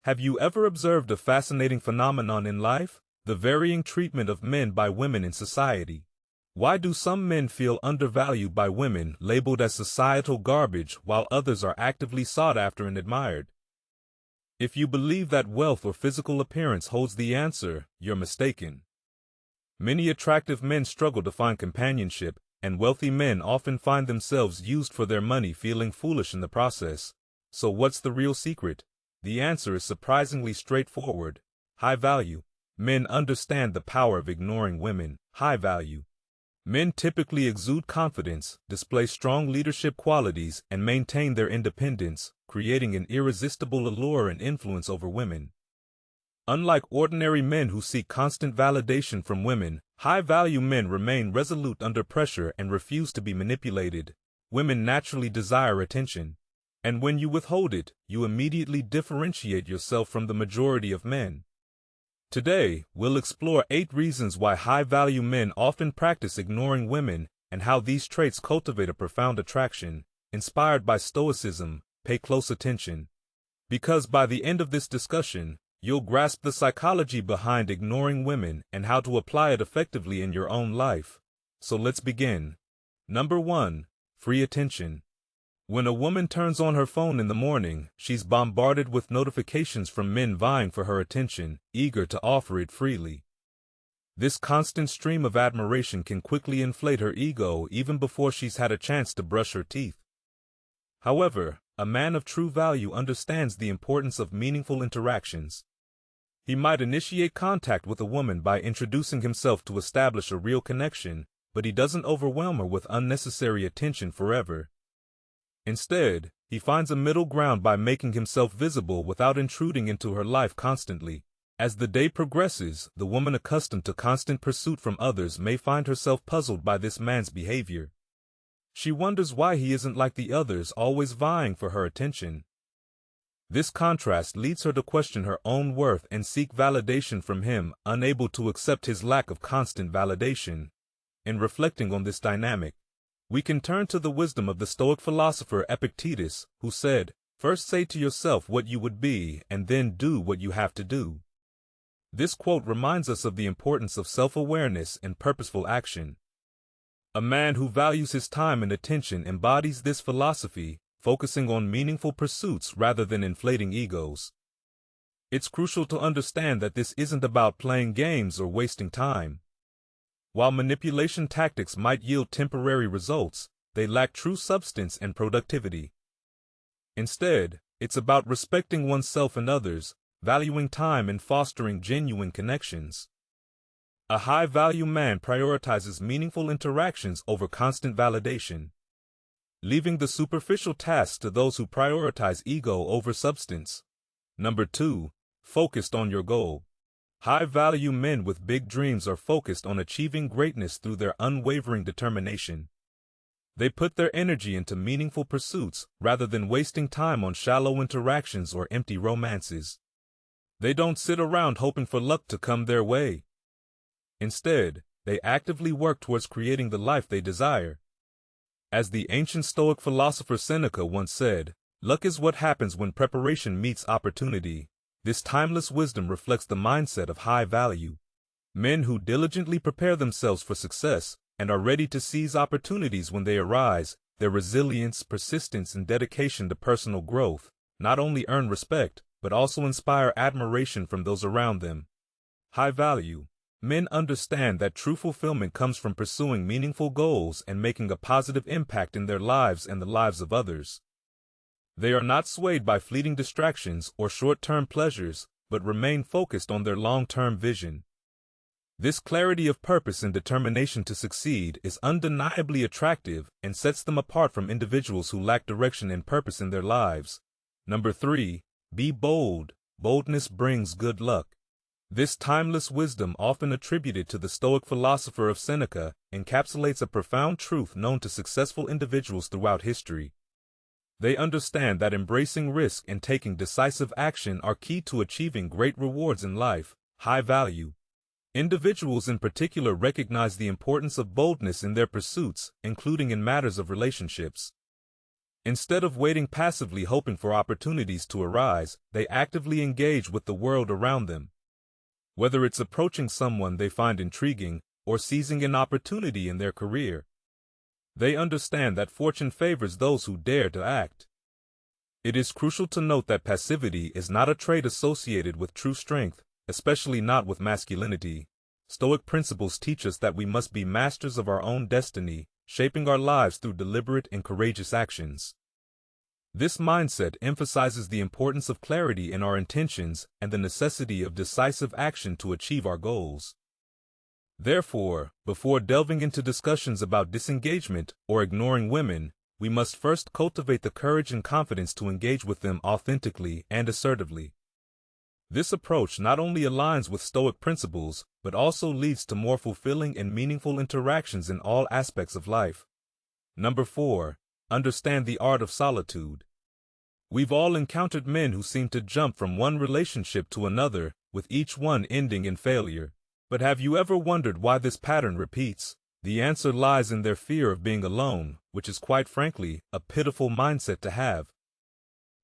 Have you ever observed a fascinating phenomenon in life? The varying treatment of men by women in society. Why do some men feel undervalued by women, labeled as societal garbage, while others are actively sought after and admired? If you believe that wealth or physical appearance holds the answer, you're mistaken. Many attractive men struggle to find companionship, and wealthy men often find themselves used for their money, feeling foolish in the process. So what's the real secret? The answer is surprisingly straightforward. High value. Men understand the power of ignoring women. High value. Men typically exude confidence, display strong leadership qualities, and maintain their independence, creating an irresistible allure and influence over women. Unlike ordinary men who seek constant validation from women, high-value men remain resolute under pressure and refuse to be manipulated. Women naturally desire attention, and when you withhold it, you immediately differentiate yourself from the majority of men. Today, we'll explore 8 reasons why high-value men often practice ignoring women and how these traits cultivate a profound attraction. Inspired by Stoicism, pay close attention, because by the end of this discussion, you'll grasp the psychology behind ignoring women and how to apply it effectively in your own life. So let's begin. Number 1. Free attention. When a woman turns on her phone in the morning, she's bombarded with notifications from men vying for her attention, eager to offer it freely. This constant stream of admiration can quickly inflate her ego even before she's had a chance to brush her teeth. However, a man of true value understands the importance of meaningful interactions. He might initiate contact with a woman by introducing himself to establish a real connection, but he doesn't overwhelm her with unnecessary attention forever. Instead, he finds a middle ground by making himself visible without intruding into her life constantly. As the day progresses, the woman accustomed to constant pursuit from others may find herself puzzled by this man's behavior. She wonders why he isn't like the others, always vying for her attention. This contrast leads her to question her own worth and seek validation from him, unable to accept his lack of constant validation. In reflecting on this dynamic, we can turn to the wisdom of the Stoic philosopher Epictetus, who said, "First say to yourself what you would be, and then do what you have to do." This quote reminds us of the importance of self-awareness and purposeful action. A man who values his time and attention embodies this philosophy, focusing on meaningful pursuits rather than inflating egos. It's crucial to understand that this isn't about playing games or wasting time. While manipulation tactics might yield temporary results, they lack true substance and productivity. Instead, it's about respecting oneself and others, valuing time and fostering genuine connections. A high-value man prioritizes meaningful interactions over constant validation, leaving the superficial tasks to those who prioritize ego over substance. Number 2. Focused on your goal. High-value men with big dreams are focused on achieving greatness through their unwavering determination. They put their energy into meaningful pursuits rather than wasting time on shallow interactions or empty romances. They don't sit around hoping for luck to come their way. Instead, they actively work towards creating the life they desire. As the ancient Stoic philosopher Seneca once said, "Luck is what happens when preparation meets opportunity." This timeless wisdom reflects the mindset of high value. Men who diligently prepare themselves for success and are ready to seize opportunities when they arise, their resilience, persistence, and dedication to personal growth not only earn respect, but also inspire admiration from those around them. High value. Men understand that true fulfillment comes from pursuing meaningful goals and making a positive impact in their lives and the lives of others. They are not swayed by fleeting distractions or short-term pleasures, but remain focused on their long-term vision. This clarity of purpose and determination to succeed is undeniably attractive and sets them apart from individuals who lack direction and purpose in their lives. Number 3. Be bold. Boldness brings good luck. This timeless wisdom, often attributed to the Stoic philosopher of Seneca, encapsulates a profound truth known to successful individuals throughout history. They understand that embracing risk and taking decisive action are key to achieving great rewards in life. High value. Individuals in particular recognize the importance of boldness in their pursuits, including in matters of relationships. Instead of waiting passively hoping for opportunities to arise, they actively engage with the world around them. Whether it's approaching someone they find intriguing or seizing an opportunity in their career, they understand that fortune favors those who dare to act. It is crucial to note that passivity is not a trait associated with true strength, especially not with masculinity. Stoic principles teach us that we must be masters of our own destiny, shaping our lives through deliberate and courageous actions. This mindset emphasizes the importance of clarity in our intentions and the necessity of decisive action to achieve our goals. Therefore, before delving into discussions about disengagement or ignoring women, we must first cultivate the courage and confidence to engage with them authentically and assertively. This approach not only aligns with Stoic principles, but also leads to more fulfilling and meaningful interactions in all aspects of life. Number 4. Understand the art of solitude. We've all encountered men who seem to jump from one relationship to another, with each one ending in failure. But have you ever wondered why this pattern repeats? The answer lies in their fear of being alone, which is quite frankly a pitiful mindset to have.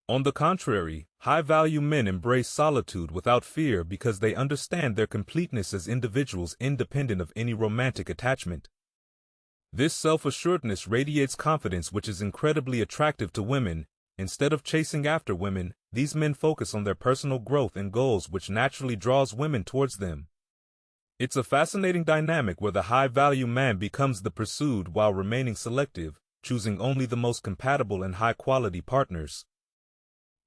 On the contrary, high-value men embrace solitude without fear because they understand their completeness as individuals independent of any romantic attachment. This self-assuredness radiates confidence, which is incredibly attractive to women. Instead of chasing after women, these men focus on their personal growth and goals, which naturally draws women towards them. It's a fascinating dynamic where the high-value man becomes the pursued while remaining selective, choosing only the most compatible and high-quality partners.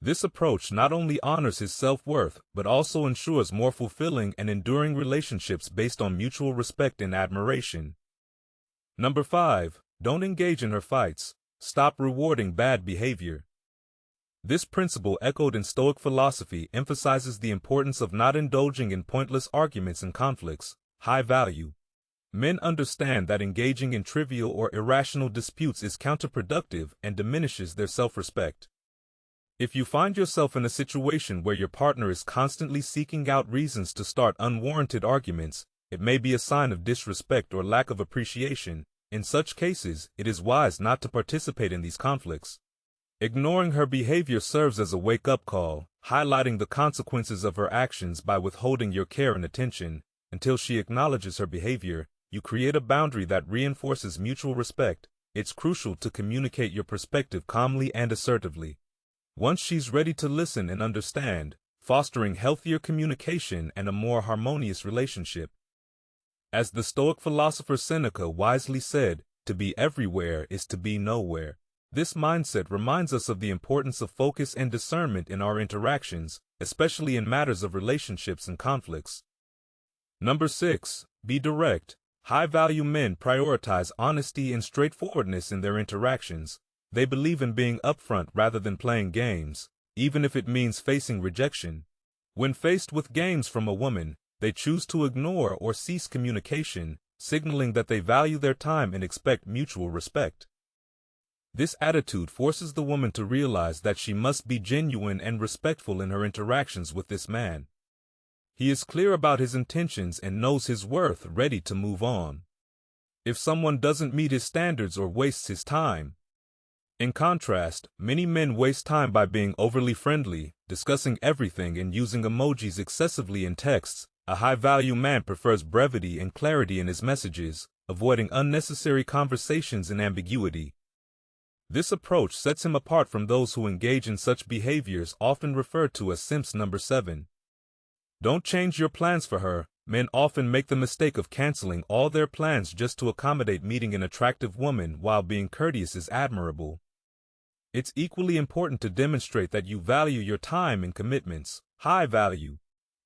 This approach not only honors his self-worth, but also ensures more fulfilling and enduring relationships based on mutual respect and admiration. Number 5. Don't engage in her fights. Stop rewarding bad behavior. This principle, echoed in Stoic philosophy, emphasizes the importance of not indulging in pointless arguments and conflicts. High value men understand that engaging in trivial or irrational disputes is counterproductive and diminishes their self-respect. If you find yourself in a situation where your partner is constantly seeking out reasons to start unwarranted arguments, it may be a sign of disrespect or lack of appreciation. In such cases, it is wise not to participate in these conflicts. Ignoring her behavior serves as a wake-up call, highlighting the consequences of her actions by withholding your care and attention. Until she acknowledges her behavior, you create a boundary that reinforces mutual respect. It's crucial to communicate your perspective calmly and assertively. Once she's ready to listen and understand, fostering healthier communication and a more harmonious relationship. As the Stoic philosopher Seneca wisely said, to be everywhere is to be nowhere. This mindset reminds us of the importance of focus and discernment in our interactions, especially in matters of relationships and conflicts. Number 6. Be direct. High-value men prioritize honesty and straightforwardness in their interactions. They believe in being upfront rather than playing games, even if it means facing rejection. When faced with games from a woman, they choose to ignore or cease communication, signaling that they value their time and expect mutual respect. This attitude forces the woman to realize that she must be genuine and respectful in her interactions with this man. He is clear about his intentions and knows his worth, ready to move on if someone doesn't meet his standards or wastes his time. In contrast, many men waste time by being overly friendly, discussing everything and using emojis excessively in texts. A high-value man prefers brevity and clarity in his messages, avoiding unnecessary conversations and ambiguity. This approach sets him apart from those who engage in such behaviors, often referred to as simps. Number 7. Don't change your plans for her. Men often make the mistake of canceling all their plans just to accommodate meeting an attractive woman. While being courteous is admirable, it's equally important to demonstrate that you value your time and commitments. High value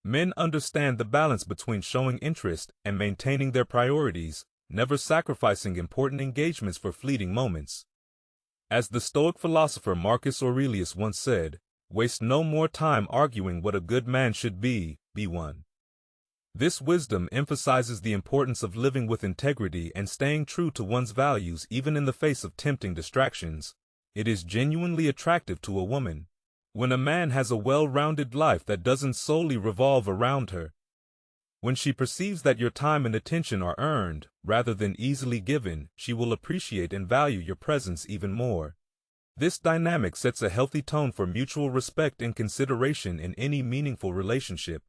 men understand the balance between showing interest and maintaining their priorities, never sacrificing important engagements for fleeting moments. As the Stoic philosopher Marcus Aurelius once said, waste no more time arguing what a good man should be one. This wisdom emphasizes the importance of living with integrity and staying true to one's values even in the face of tempting distractions. It is genuinely attractive to a woman when a man has a well-rounded life that doesn't solely revolve around her. When she perceives that your time and attention are earned, rather than easily given, she will appreciate and value your presence even more. This dynamic sets a healthy tone for mutual respect and consideration in any meaningful relationship,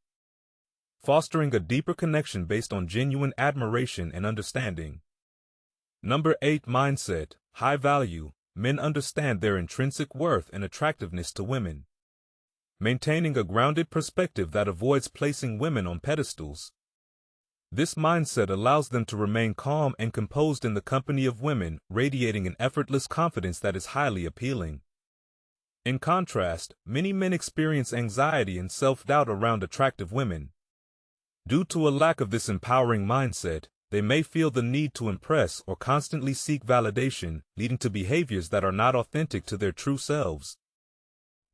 fostering a deeper connection based on genuine admiration and understanding. Number 8. Mindset. High value. Men understand their intrinsic worth and attractiveness to women. Maintaining a grounded perspective that avoids placing women on pedestals. This mindset allows them to remain calm and composed in the company of women, radiating an effortless confidence that is highly appealing. In contrast, many men experience anxiety and self-doubt around attractive women. Due to a lack of this empowering mindset, they may feel the need to impress or constantly seek validation, leading to behaviors that are not authentic to their true selves.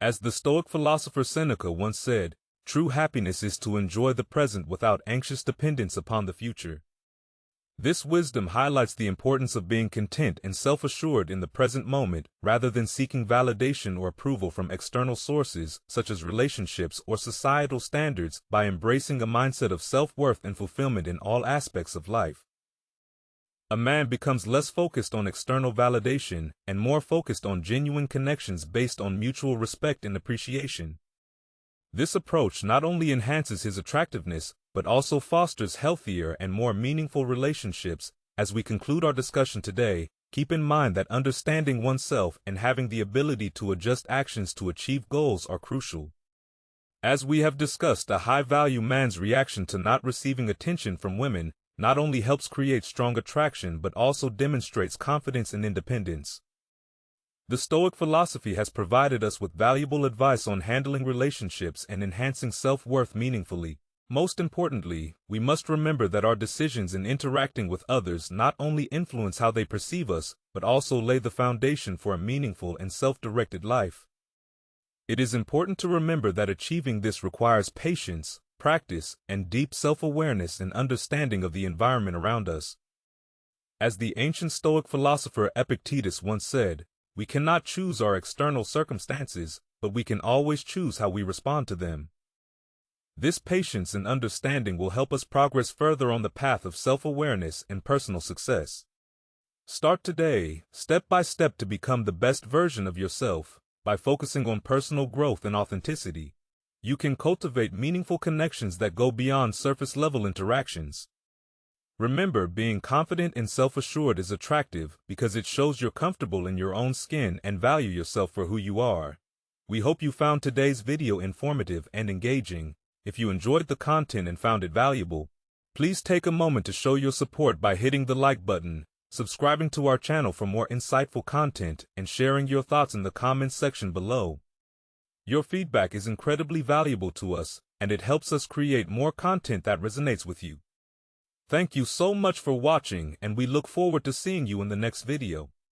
As the Stoic philosopher Seneca once said, true happiness is to enjoy the present without anxious dependence upon the future. This wisdom highlights the importance of being content and self-assured in the present moment, rather than seeking validation or approval from external sources, such as relationships or societal standards, by embracing a mindset of self-worth and fulfillment in all aspects of life. A man becomes less focused on external validation and more focused on genuine connections based on mutual respect and appreciation. This approach not only enhances his attractiveness, but also fosters healthier and more meaningful relationships. As we conclude our discussion today, keep in mind that understanding oneself and having the ability to adjust actions to achieve goals are crucial. As we have discussed, a high-value man's reaction to not receiving attention from women not only helps create strong attraction but also demonstrates confidence and independence. The Stoic philosophy has provided us with valuable advice on handling relationships and enhancing self-worth meaningfully. Most importantly, we must remember that our decisions in interacting with others not only influence how they perceive us, but also lay the foundation for a meaningful and self-directed life. It is important to remember that achieving this requires patience, practice, and deep self-awareness and understanding of the environment around us. As the ancient Stoic philosopher Epictetus once said, we cannot choose our external circumstances, but we can always choose how we respond to them. This patience and understanding will help us progress further on the path of self-awareness and personal success. Start today, step by step, to become the best version of yourself. By focusing on personal growth and authenticity, you can cultivate meaningful connections that go beyond surface-level interactions. Remember, being confident and self-assured is attractive because it shows you're comfortable in your own skin and value yourself for who you are. We hope you found today's video informative and engaging. If you enjoyed the content and found it valuable, please take a moment to show your support by hitting the like button, subscribing to our channel for more insightful content, and sharing your thoughts in the comments section below. Your feedback is incredibly valuable to us, and it helps us create more content that resonates with you. Thank you so much for watching, and we look forward to seeing you in the next video.